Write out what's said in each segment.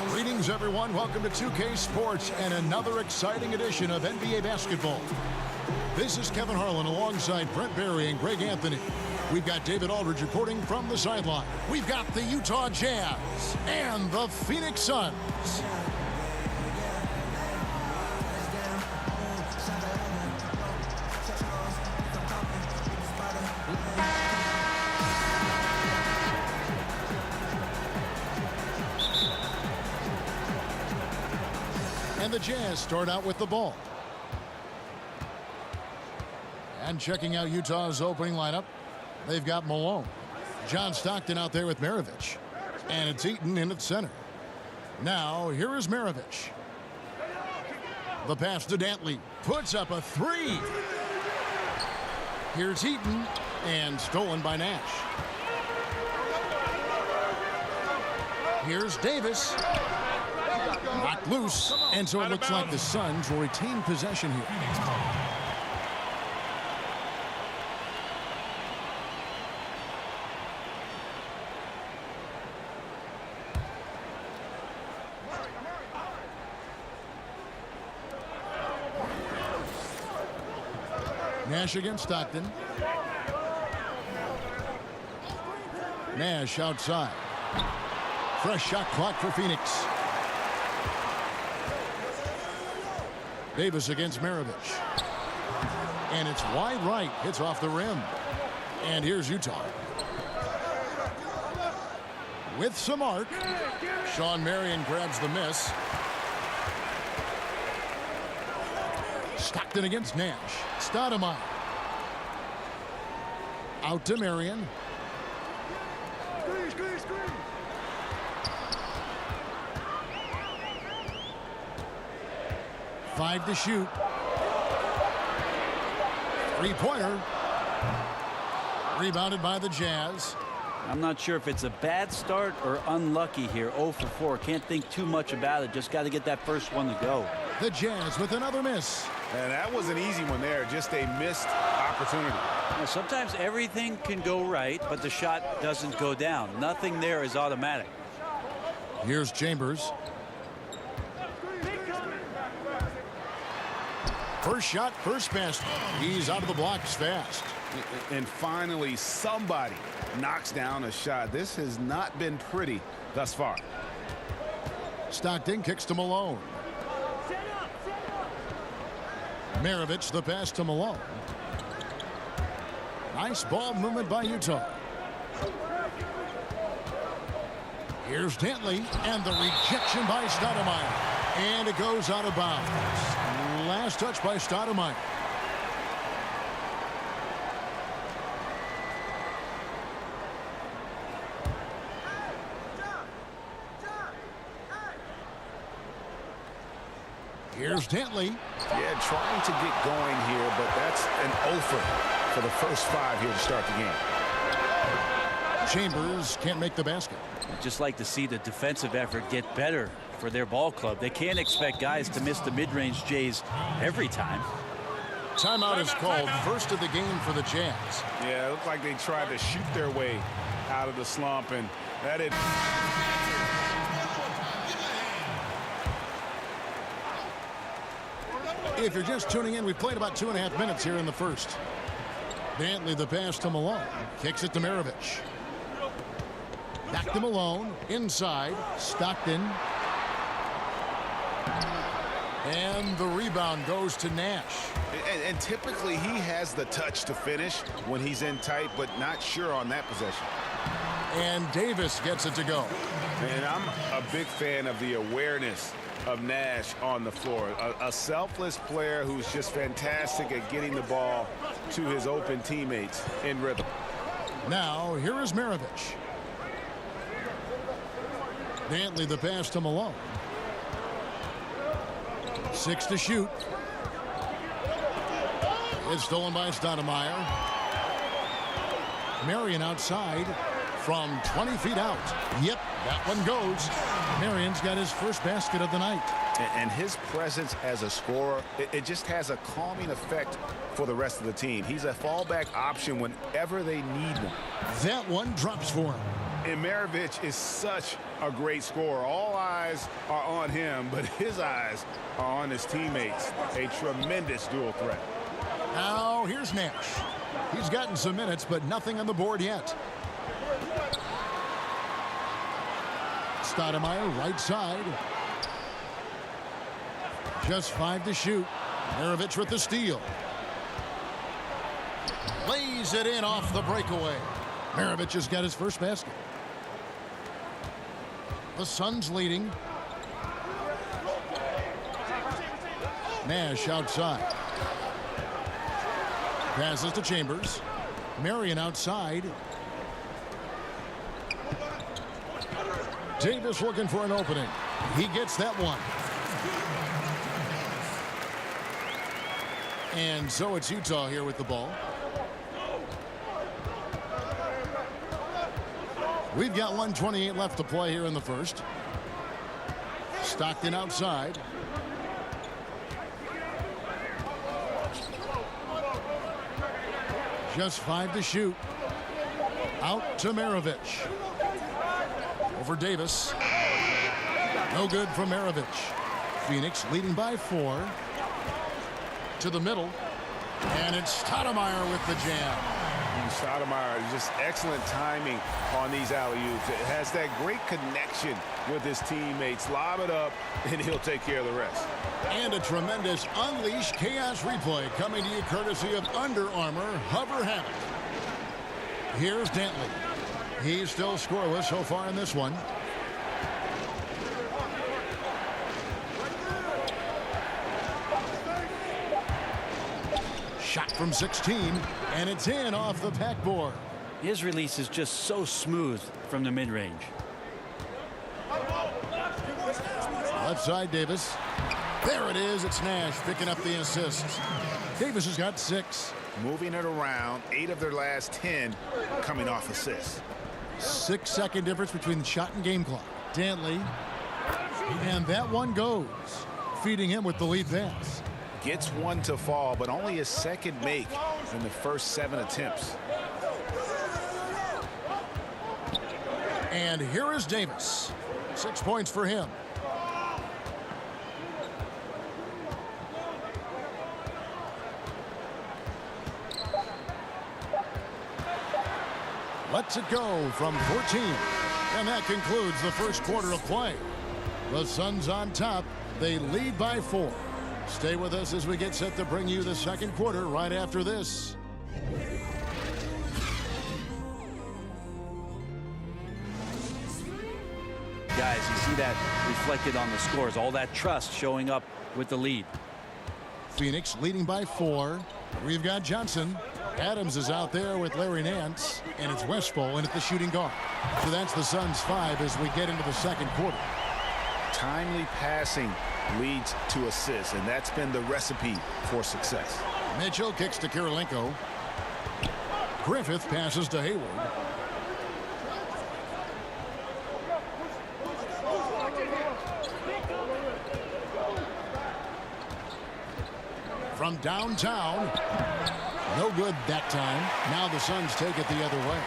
Greetings, everyone. Welcome to 2K Sports and another exciting edition of NBA basketball. This is Kevin Harlan alongside Brent Barry and Greg Anthony. We've got David Aldridge reporting from the sideline. We've got the Utah Jazz and the Phoenix Suns. And the Jazz start out with the ball. And checking out Utah's opening lineup, they've got Malone. John Stockton out there with Maravich. And it's Eaton in at center. Now, here is Maravich. The pass to Dantley. Puts up a three. Here's Eaton. And stolen by Nash. Here's Davis. Knocked loose. And so it looks like the Suns will retain possession here. Nash against Stockton. Nash outside. Fresh shot clock for Phoenix. Davis against Maravich. And it's wide right. Hits off the rim. And here's Utah. With some arc. Sean Marion grabs the miss. Stockton against Nash. Stoudemire. Out to Marion. Screen. 5 to shoot. Three-pointer. Rebounded by the Jazz. I'm not sure if it's a bad start or unlucky here. 0 for 4. Can't think too much about it. Just got to get that first one to go. The Jazz with another miss. And that was an easy one there. Just a missed opportunity. Now, sometimes everything can go right, but the shot doesn't go down. Nothing there is automatic. Here's Chambers. First shot, first pass. He's out of the blocks fast. And finally, somebody knocks down a shot. This has not been pretty thus far. Stockton kicks to Malone. Maravich, the pass to Malone. Nice ball movement by Utah. Here's Dantley, and the rejection by Stoudemire. And it goes out of bounds. Last touch by Stoudemire. Here's Dantley. Yeah, trying to get going here, but that's an offer for the first 5 here to start the game. Chambers can't make the basket. I'd just like to see the defensive effort get better for their ball club. They can't expect guys to miss the mid-range Jays every time. Timeout is called. First of the game for the Jazz. Yeah, it looked like they tried to shoot their way out of the slump, and that is... If you're just tuning in, we've played about 2.5 minutes here in the first. Dantley, the pass to Malone. Kicks it to Maravich. Back to Malone. Inside. Stockton. And the rebound goes to Nash. And typically he has the touch to finish when he's in tight, but not sure on that possession. And Davis gets it to go. And I'm a big fan of the awareness of Nash on the floor. A selfless player who's just fantastic at getting the ball to his open teammates in rhythm. Now, here is Maravich. Dantley, the pass to Malone. 6 to shoot. It's stolen by Stoudemire. Marion outside from 20 feet out. Yep, that one goes. Marion's got his first basket of the night. And his presence as a scorer, it just has a calming effect for the rest of the team. He's a fallback option whenever they need one. That one drops for him. And Maravich is such a great scorer. All eyes are on him, but his eyes are on his teammates. A tremendous dual threat. Now here's Nash. He's gotten some minutes, but nothing on the board yet. Stoudemire, right side. Just 5 to shoot. Maravich with the steal. Lays it in off the breakaway. Maravich has got his first basket. The Suns leading. Nash outside. Passes to Chambers. Marion outside. Davis looking for an opening. He gets that one. And so it's Utah here with the ball. We've got 1:28 left to play here in the first. Stockton outside. Just 5 to shoot. Out to Maravich. Over Davis. No good from Maravich. Phoenix leading by 4. To the middle. And it's Stoudemire with the jam. Stoudemire, just excellent timing on these alley-oops. It has that great connection with his teammates. Lob it up, and he'll take care of the rest. And a tremendous Unleash Chaos replay coming to you courtesy of Under Armour Hover Habit. Here's Dantley. He's still scoreless so far in this one. Shot from 16, and it's in off the backboard. His release is just so smooth from the mid-range. Left side, Davis. There it is. It's Nash picking up the assist. Davis has got 6. Moving it around, 8 of their last 10 coming off assists. 6-second difference between the shot and game clock. Dantley. And that one goes. Feeding him with the lead pass. Gets one to fall, but only his second make in the first 7 attempts. And here is Davis. 6 points for him. Lets it go from 14. And that concludes the first quarter of play. The Suns on top. They lead by 4. Stay with us as we get set to bring you the second quarter right after this. Guys, you see that reflected on the scores. All that trust showing up with the lead. Phoenix leading by 4. We've got Johnson. Adams is out there with Larry Nance. And it's Westphal in at the shooting guard. So that's the Suns 5 as we get into the second quarter. Timely passing leads to assists, and that's been the recipe for success. Mitchell kicks to Kirilenko. Griffith passes to Hayward. From downtown. No good that time. Now the Suns take it the other way.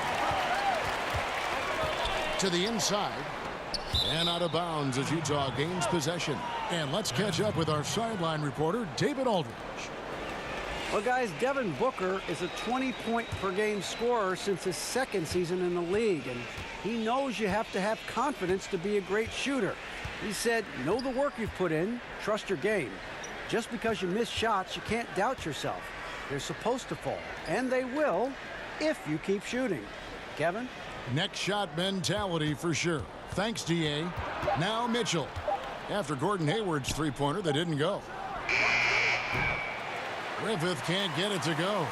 To the inside. And out of bounds as Utah gains possession. And let's catch up with our sideline reporter, David Aldridge. Well, guys, Devin Booker is a 20-point-per-game scorer since his second season in the league, and he knows you have to have confidence to be a great shooter. He said, know the work you've put in, trust your game. Just because you miss shots, you can't doubt yourself. They're supposed to fall, and they will if you keep shooting. Kevin? Next shot mentality for sure. Thanks, D.A. Now Mitchell. After Gordon Hayward's three-pointer that didn't go. Griffith can't get it to go.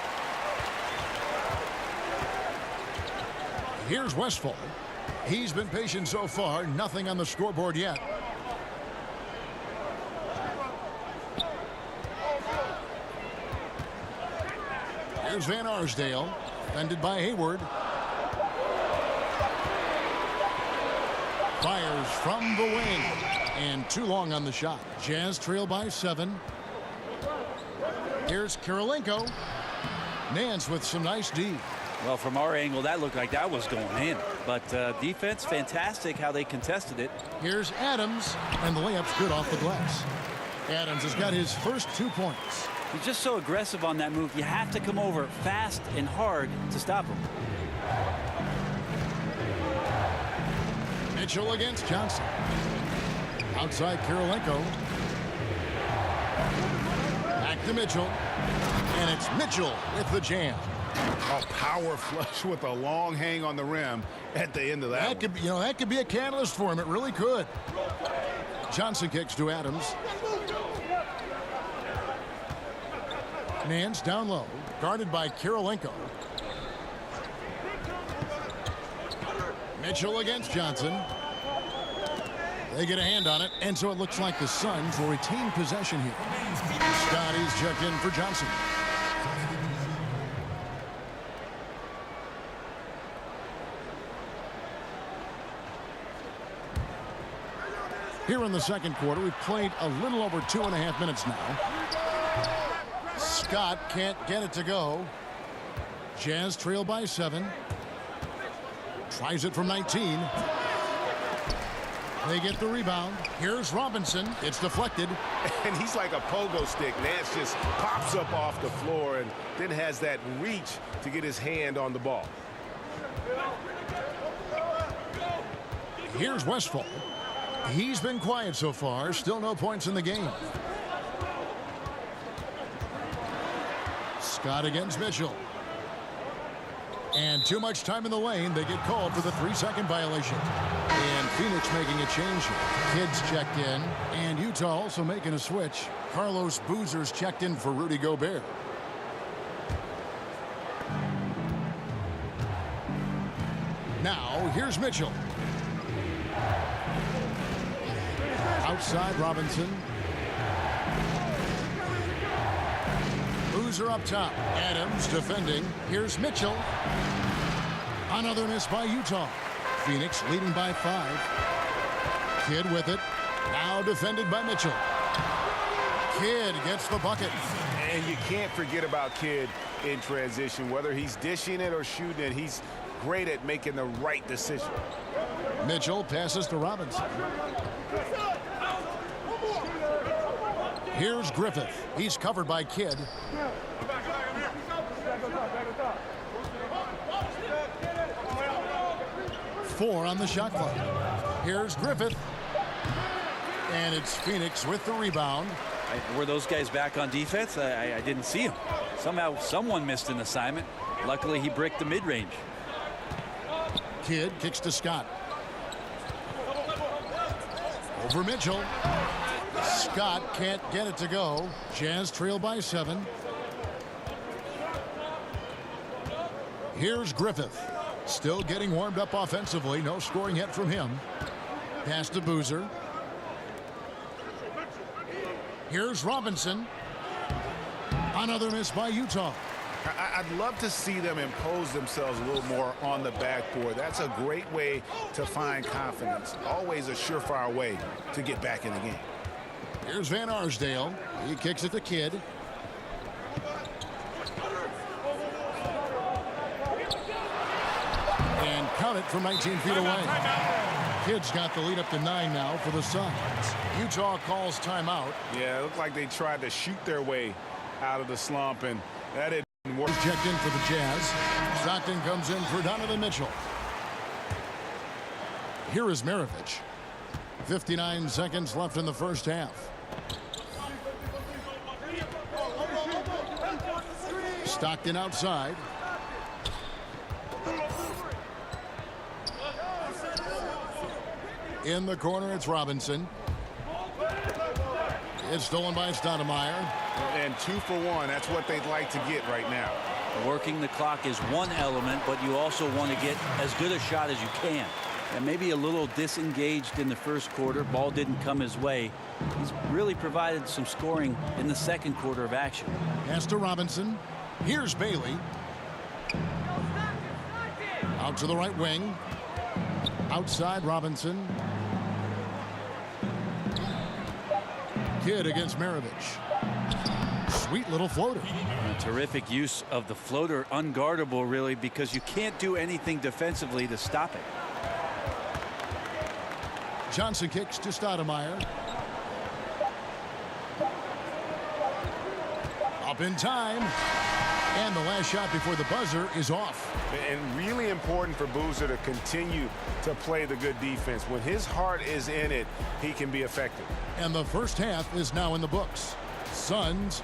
Here's Westphal. He's been patient so far. Nothing on the scoreboard yet. Here's Van Arsdale. Defended by Hayward. Fires from the wing. And too long on the shot. Jazz trail by 7. Here's Kirilenko. Nance with some nice D. Well, from our angle, that looked like that was going in. But defense, fantastic how they contested it. Here's Adams, and the layup's good off the glass. Adams has got his first 2 points. He's just so aggressive on that move. You have to come over fast and hard to stop him. Mitchell against Johnson. Outside Kirilenko. Back to Mitchell. And it's Mitchell with the jam. A power flush with a long hang on the rim at the end of that. That could be a catalyst for him. It really could. Johnson kicks to Adams. Nance down low, guarded by Kirilenko. Mitchell against Johnson. They get a hand on it, and so it looks like the Suns will retain possession here. Scotty's checked in for Johnson. Here in the second quarter, we've played a little over 2.5 minutes now. Scott can't get it to go. Jazz trail by 7. Tries it from 19. They get the rebound. Here's Robinson. It's deflected. And he's like a pogo stick. Nance just pops up off the floor and then has that reach to get his hand on the ball. Here's Westphal. He's been quiet so far. Still no points in the game. Scott against Mitchell. And too much time in the lane. They get called for the 3-second violation. And Phoenix making a change here. Kidd's checked in. And Utah also making a switch. Carlos Boozer's checked in for Rudy Gobert. Now, here's Mitchell. Outside Robinson. Boozer up top. Adams defending. Here's Mitchell. Another miss by Utah. Phoenix leading by 5. Kidd with it. Now defended by Mitchell. Kidd gets the bucket. And you can't forget about Kidd in transition. Whether he's dishing it or shooting it, he's great at making the right decision. Mitchell passes to Robinson. Here's Griffith. He's covered by Kidd. Four on the shot clock. Here's Griffith. And it's Phoenix with the rebound. Were those guys back on defense? I didn't see him. Somehow someone missed an assignment. Luckily, he bricked the mid-range. Kidd kicks to Scott. Over Mitchell. Scott can't get it to go. Jazz trail by 7. Here's Griffith. Still getting warmed up offensively. No scoring yet from him. Pass to Boozer. Here's Robinson. Another miss by Utah. I'd love to see them impose themselves a little more on the backboard. That's a great way to find confidence. Always a surefire way to get back in the game. Here's Van Arsdale. He kicks it to Kidd. And count it from 19 feet away. Kidd's got the lead up to 9 now for the Suns. Utah calls timeout. Yeah, it looked like they tried to shoot their way out of the slump, and that didn't work. Checked in for the Jazz. Stockton comes in for Donovan Mitchell. Here is Maravich. 59 seconds left in the first half. Stockton outside. In the corner, it's Robinson. It's stolen by Stoudemire. And 2 for 1. That's what they'd like to get right now. Working the clock is one element, but you also want to get as good a shot as you can. And maybe a little disengaged in the first quarter. Ball didn't come his way. He's really provided some scoring in the second quarter of action. Pass to Robinson. Here's Bailey. Out to the right wing. Outside Robinson. Kidd against Maravich. Sweet little floater. A terrific use of the floater, unguardable really, because you can't do anything defensively to stop it. Johnson kicks to Stoudemire. Up in time. And the last shot before the buzzer is off. And really important for Boozer to continue to play the good defense. When his heart is in it, he can be effective. And the first half is now in the books. Suns.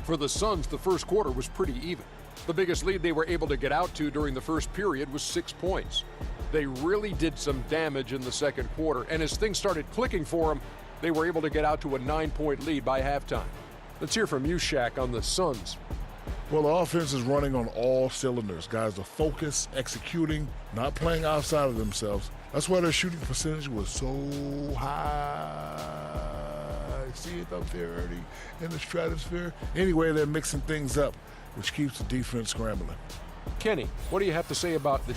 For the Suns, the first quarter was pretty even. The biggest lead they were able to get out to during the first period was 6 points. They really did some damage in the second quarter, and as things started clicking for them, they were able to get out to a 9-point lead by halftime. Let's hear from you, Shaq, on the Suns. Well, the offense is running on all cylinders. Guys are focused, executing, not playing outside of themselves. That's why their shooting percentage was so high. See it up there, Ernie, in the stratosphere? Anyway, they're mixing things up, which keeps the defense scrambling. Kenny, what do you have to say about the...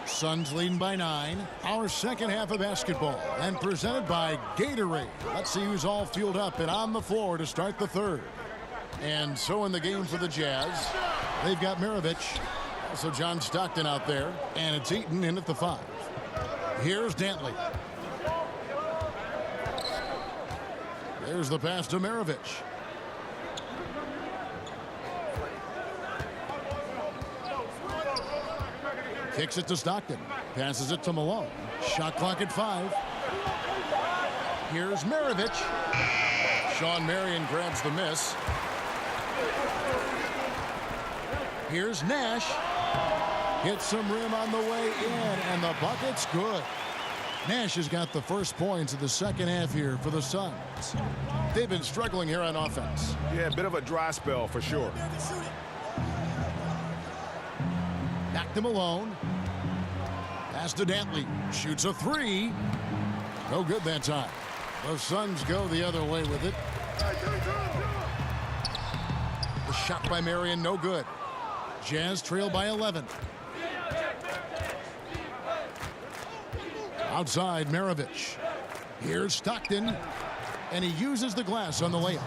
Suns leading by 9. Our second half of basketball, and presented by Gatorade. Let's see who's all fueled up and on the floor to start the third. And so in the game for the Jazz, they've got Maravich, also John Stockton out there, and it's Eaton in at the 5. Here's Dantley. There's the pass to Maravich. Kicks it to Stockton. Passes it to Malone. Shot clock at 5. Here's Maravich. Sean Marion grabs the miss. Here's Nash. Hits some rim on the way in, and the bucket's good. Nash has got the first points of the second half here for the Suns. They've been struggling here on offense. Yeah, a bit of a dry spell for sure. Back to Malone. Pass to Dantley. Shoots a 3. No good that time. The Suns go the other way with it. The shot by Marion, no good. Jazz trail by 11. Outside, Maravich. Here's Stockton. And he uses the glass on the layup.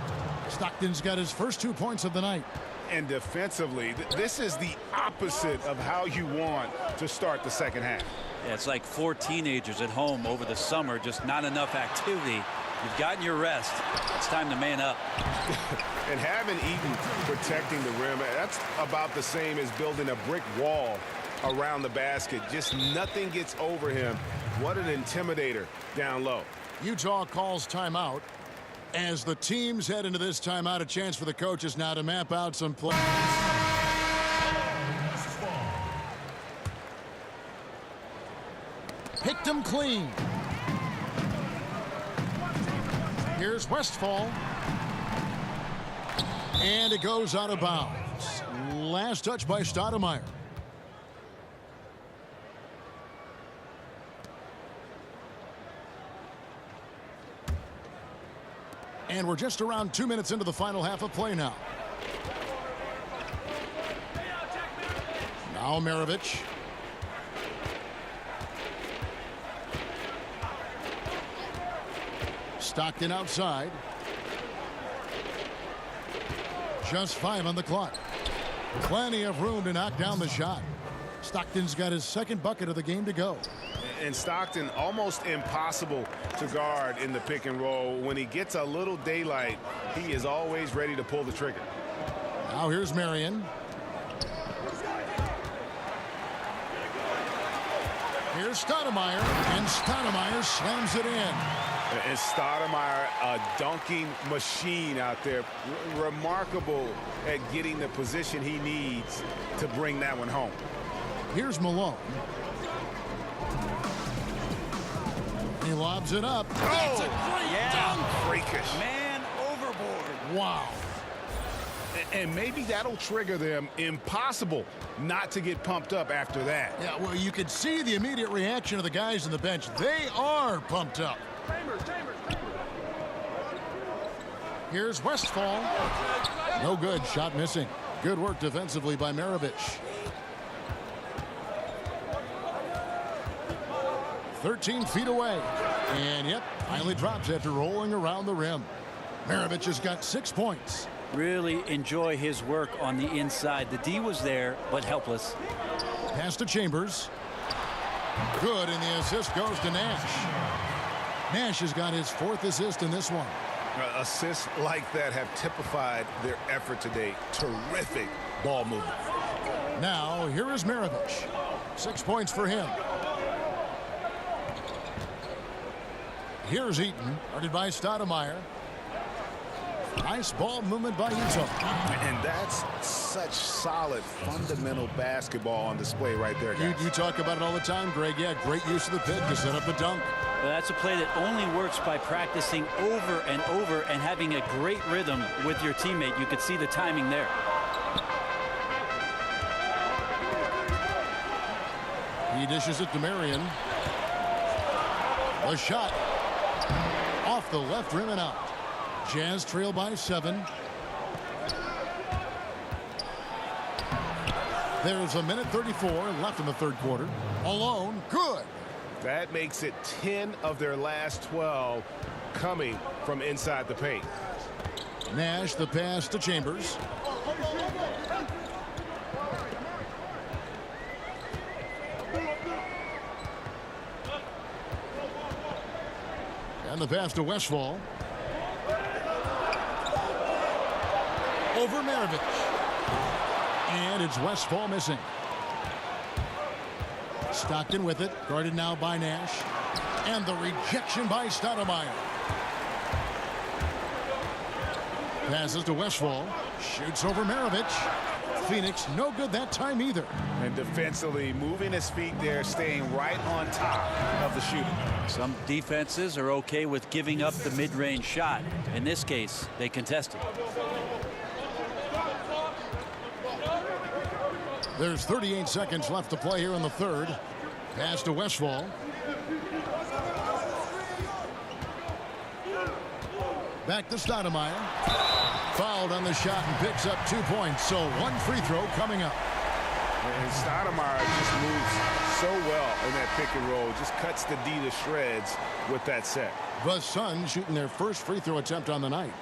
Stockton's got his first 2 points of the night. And defensively, this is the opposite of how you want to start the second half. Yeah, it's like 4 teenagers at home over the summer, just not enough activity. You've gotten your rest. It's time to man up. And having Eaton protecting the rim, that's about the same as building a brick wall around the basket. Just nothing gets over him. What an intimidator down low. Utah calls timeout. As the teams head into this timeout, a chance for the coaches now to map out some plays. Picked him clean. Here's Westphal. And it goes out of bounds. Last touch by Stoudemire. And we're just around 2 minutes into the final half of play now. Now Maravich. Stockton outside. Just 5 on the clock. Plenty of room to knock down the shot. Stockton's got his second bucket of the game to go. And Stockton almost impossible to guard in the pick and roll. When he gets a little daylight, he is always ready to pull the trigger. Now here's Marion. Here's Stoudemire, and Stoudemire slams it in. And Stoudemire, a dunking machine out there. Remarkable at getting the position he needs to bring that one home. Here's Malone. He lobs it up. Oh, it's a great dunk. Freakish. Man overboard. Wow. And maybe that'll trigger them. Impossible not to get pumped up after that. Yeah, well, you could see the immediate reaction of the guys on the bench. They are pumped up. Here's Westphal. No good. Shot missing. Good work defensively by Maravich. 13 feet away. And yep, finally drops after rolling around the rim. Maravich has got 6 points. Really enjoy his work on the inside. The D was there, but helpless. Pass to Chambers. Good, and the assist goes to Nash. Nash has got his 4th assist in this one. Assists like that have typified their effort today. Terrific ball movement. Now, here is Maravich. 6 points for him. Here's Eaton, guarded by Stoudemire. Nice ball movement by Ito. And that's such solid, fundamental basketball on display right there, guys. You talk about it all the time, Greg. Yeah, great use of the pick to set up the dunk. Well, that's a play that only works by practicing over and over and having a great rhythm with your teammate. You could see the timing there. He dishes it to Marion. A shot off the left rim and out. Jazz trail by 7. There's a minute 34 left in the 3rd quarter. Alone, good. That makes it 10 of their last 12 coming from inside the paint. Nash, the pass to Chambers. And the pass to Westfall. Over Maravich. And it's Westfall missing. Stockton with it, guarded now by Nash. And the rejection by Stoudemire. Passes to Westfall. Shoots over Maravich. Phoenix no good that time either. And defensively moving his feet there, staying right on top of the shooter. Some defenses are okay with giving up the mid-range shot. In this case, they contested. There's 38 seconds left to play here in the 3rd. Pass to Westfall. Back to Stoudemire. Fouled on the shot and picks up 2 points. So 1 free throw coming up. And Stoudemire just moves so well in that pick and roll. Just cuts the D to shreds with that set. The Suns shooting their first free throw attempt on the night.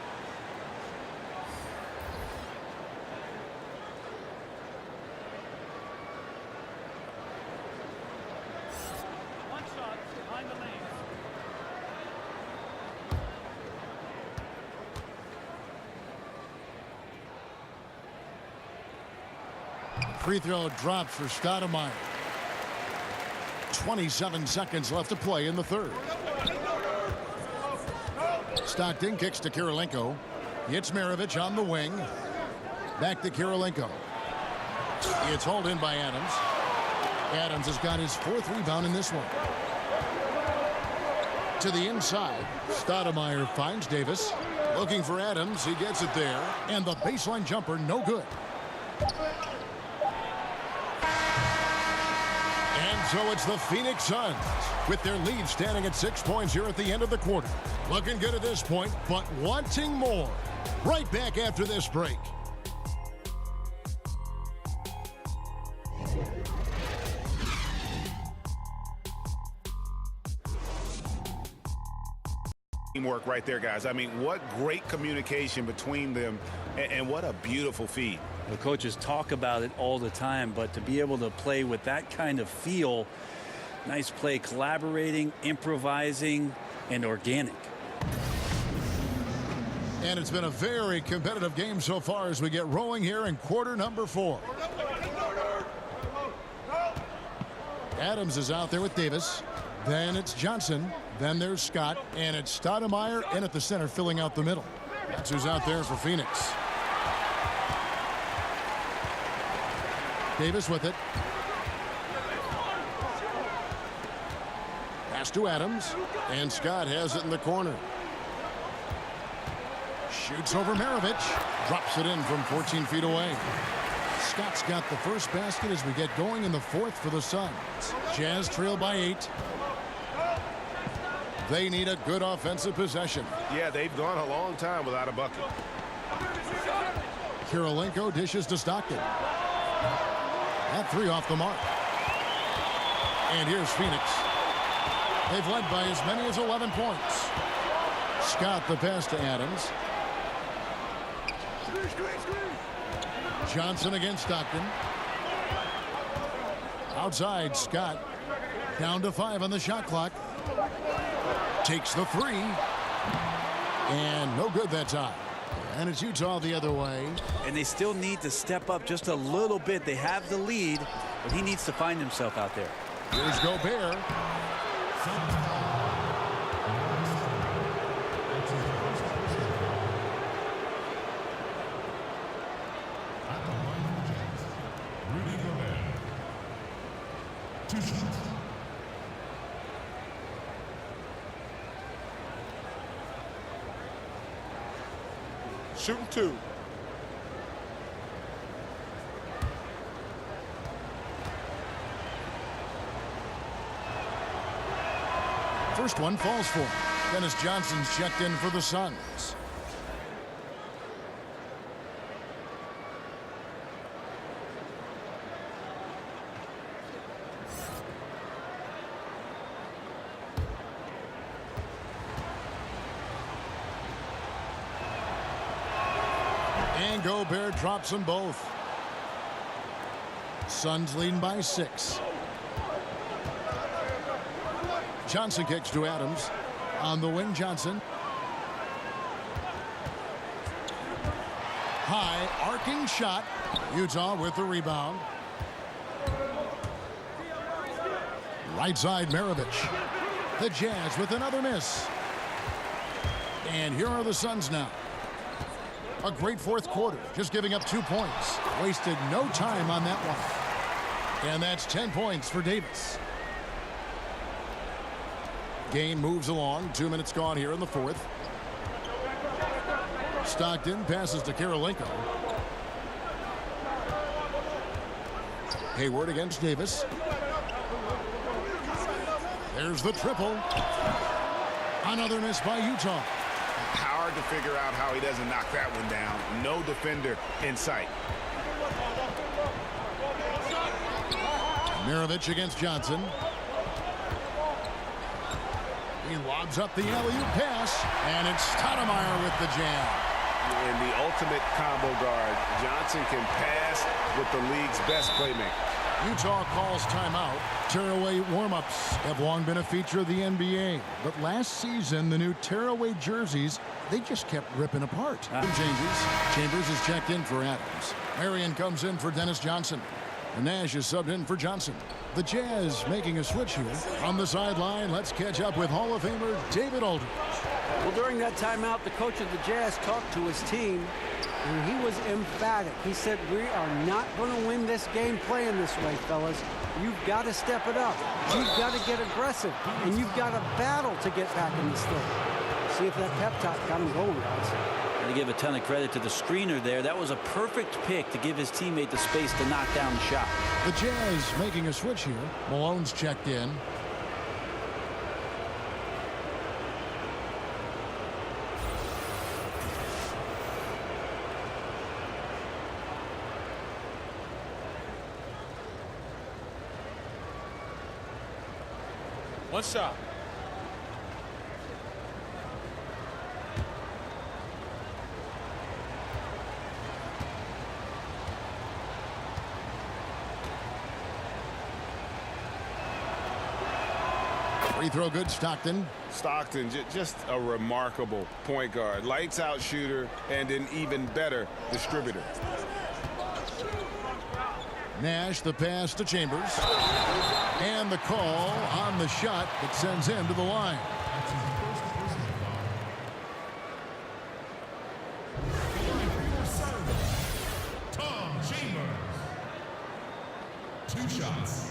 Free throw drops for Stoudemire. 27 seconds left to play in the 3rd. Stockton kicks to Kirilenko. It's Maravich on the wing. Back to Kirilenko. It's hauled in by Adams. Adams has got his 4th rebound in this one. To the inside. Stoudemire finds Davis. Looking for Adams. He gets it there. And the baseline jumper no good. So it's the Phoenix Suns with their lead standing at 6 points here at the end of the quarter. Looking good at this point, but wanting more. Right back after this break. Teamwork right there, guys. I mean, what great communication between them, and what a beautiful feed. The coaches talk about it all the time, but to be able to play with that kind of feel, nice play, collaborating, improvising, and organic. And it's been a very competitive game so far as we get rolling here in quarter number 4. Adams is out there with Davis. Then it's Johnson. Then there's Scott. And it's Stoudemire in at the center, filling out the middle. That's who's out there for Phoenix. Davis with it. Pass to Adams. And Scott has it in the corner. Shoots over Maravich. Drops it in from 14 feet away. Scott's got the first basket as we get going in the 4th for the Suns. Jazz trail by 8. They need a good offensive possession. Yeah, they've gone a long time without a bucket. Kirilenko dishes to Stockton. That 3 off the mark. And here's Phoenix. They've led by as many as 11 points. Scott the pass to Adams. Johnson against Stockton. Outside, Scott. Down to 5 on the shot clock. Takes the 3. And no good that time. And it's Utah the other way. And they still need to step up just a little bit. They have the lead, but he needs to find himself out there. Here's Gobert. Shooting 2. First one falls for him. Dennis Johnson's checked in for the Suns. And Gobert drops them both. Suns leading by 6. Johnson kicks to Adams. On the wing, Johnson. High arcing shot. Utah with the rebound. Right side, Maravich. The Jazz with another miss. And here are the Suns now. A great fourth quarter, just giving up 2 points. Wasted no time on that one. And that's 10 points for Davis. Game moves along. 2 minutes gone here in the fourth. Stockton passes to Karolinko. Hayward against Davis. There's the triple. Another miss by Utah. Hard to figure out how he doesn't knock that one down. No defender in sight. Maravich against Johnson. He lobs up the alley-oop pass, and it's Stoudemire with the jam. In the ultimate combo guard, Johnson can pass with the league's best playmaker. Utah calls timeout. Tearaway warm-ups have long been a feature of the NBA. But last season, the new tearaway jerseys, they just kept ripping apart. Chambers is checked in for Adams. Marion comes in for Dennis Johnson. And Nash is subbed in for Johnson. The Jazz making a switch here. On the sideline, let's catch up with Hall of Famer David Aldridge. Well, during that timeout, the coach of the Jazz talked to his team, and he was emphatic. He said, we are not going to win this game playing this way, fellas. You've got to step it up. You've got to get aggressive, and you've got to battle to get back in this thing. See if that pep talk got him going, guys. To give a ton of credit to the screener there. That was a perfect pick to give his teammate the space to knock down the shot. The Jazz making a switch here. Malone's checked in. One shot. Free throw good, Stockton. Stockton, just a remarkable point guard. Lights out shooter and an even better distributor. Nash, the pass to Chambers. And the call on the shot that sends him to the line. Tom Chambers. 2 shots.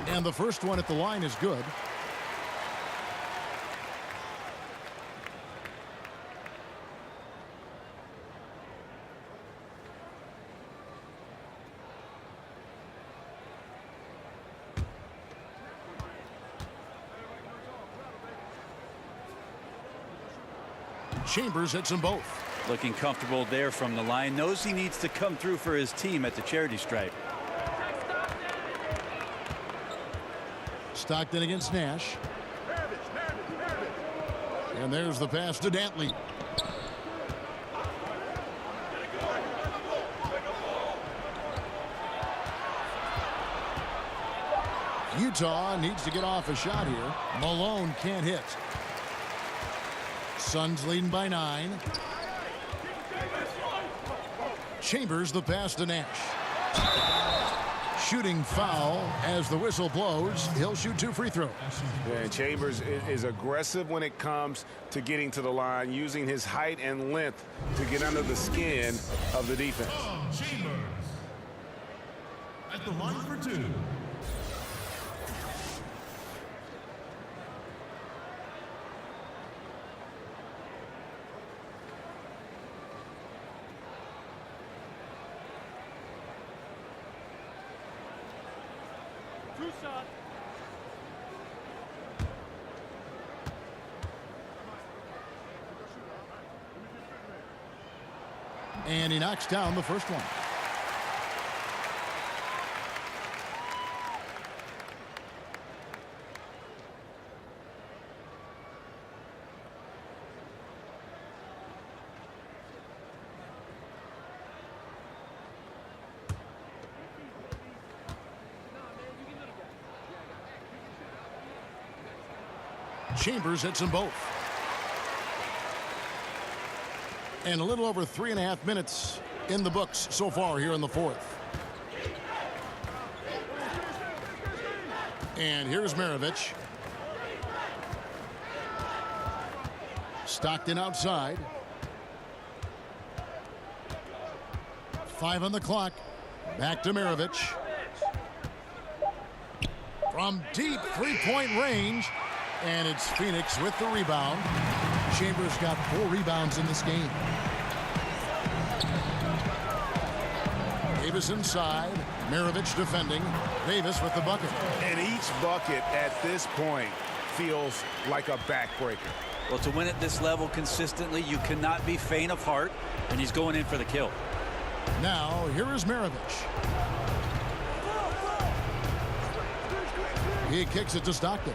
And the first one at the line is good. Chambers hits them both. Looking comfortable there from the line. Knows he needs to come through for his team at the charity stripe. Stockton against Nash. And there's the pass to Dantley. Utah needs to get off a shot here. Malone can't hit. Suns leading by 9. Chambers the pass to Nash. Shooting foul as the whistle blows. He'll shoot 2 free throws. Yeah, and Chambers is aggressive when it comes to getting to the line, using his height and length to get under the skin of the defense. Tom Chambers at the line for 2. And he knocks down the first one. Chambers hits them both. And a little over 3.5 minutes in the books so far here in the fourth. And here's Maravich. Stockton outside. 5 on the clock. Back to Maravich. From deep three-point range. And it's Phoenix with the rebound. Chambers got 4 rebounds in this game. Davis inside. Maravich defending. Davis with the bucket. And each bucket at this point feels like a backbreaker. Well, to win at this level consistently, you cannot be faint of heart, and he's going in for the kill. Now, here is Maravich. He kicks it to Stockton.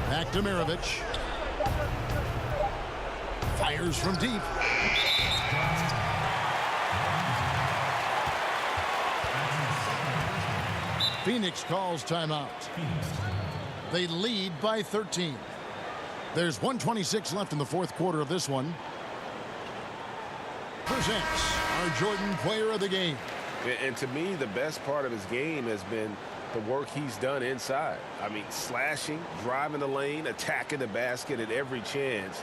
Back to Maravich. Fires from deep. Phoenix calls timeout. They lead by 13. There's 1:26 left in the fourth quarter of this one. Presents our Jordan Player of the Game. And to me, the best part of his game has been the work he's done inside. I mean, slashing, driving the lane, attacking the basket at every chance.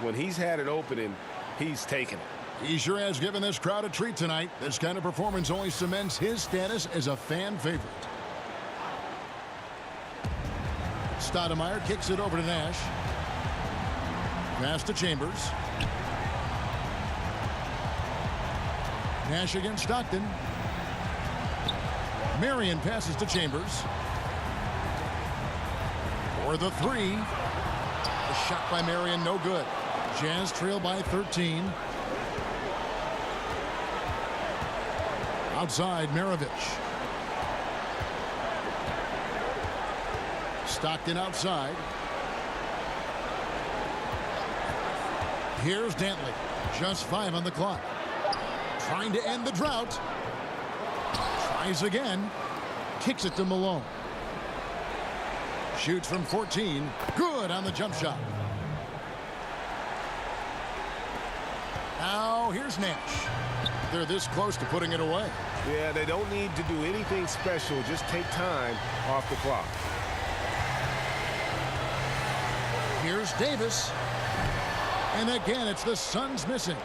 When he's had an opening, he's taken it. He sure has given this crowd a treat tonight. This kind of performance only cements his status as a fan favorite. Stoudemire kicks it over to Nash. Pass to Chambers. Nash against Stockton. Marion passes to Chambers. For the 3. The shot by Marion, no good. Jazz trail by 13. Outside, Maravich. Stockton outside. Here's Dantley. Just 5 on the clock. Trying to end the drought. Tries again. Kicks it to Malone. Shoots from 14. Good on the jump shot. Now here's Nash. They're this close to putting it away. Yeah, they don't need to do anything special. Just take time off the clock. Here's Davis. And again, it's the Suns missing.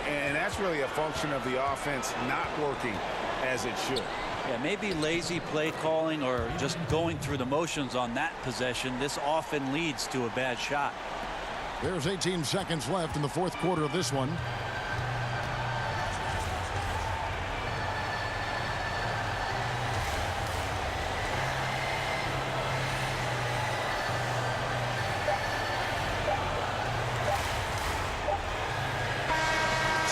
And that's really a function of the offense not working as it should. Yeah, maybe lazy play calling or just going through the motions on that possession. This often leads to a bad shot. There's 18 seconds left in the fourth quarter of this one.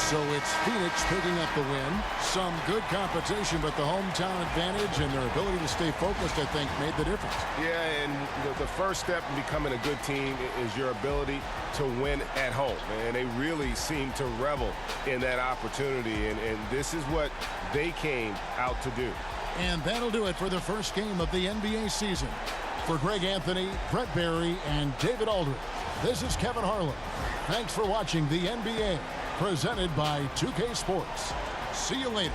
So it's Phoenix picking up the win. Some good competition, but the hometown advantage and their ability to stay focused, I think, made the difference. Yeah, and the first step in becoming a good team is your ability to win at home. And they really seem to revel in that opportunity, and this is what they came out to do. And that'll do it for the first game of the NBA season. For Greg Anthony, Brett Barry, and David Aldridge, this is Kevin Harlan. Thanks for watching the NBA, presented by 2K Sports. See you later.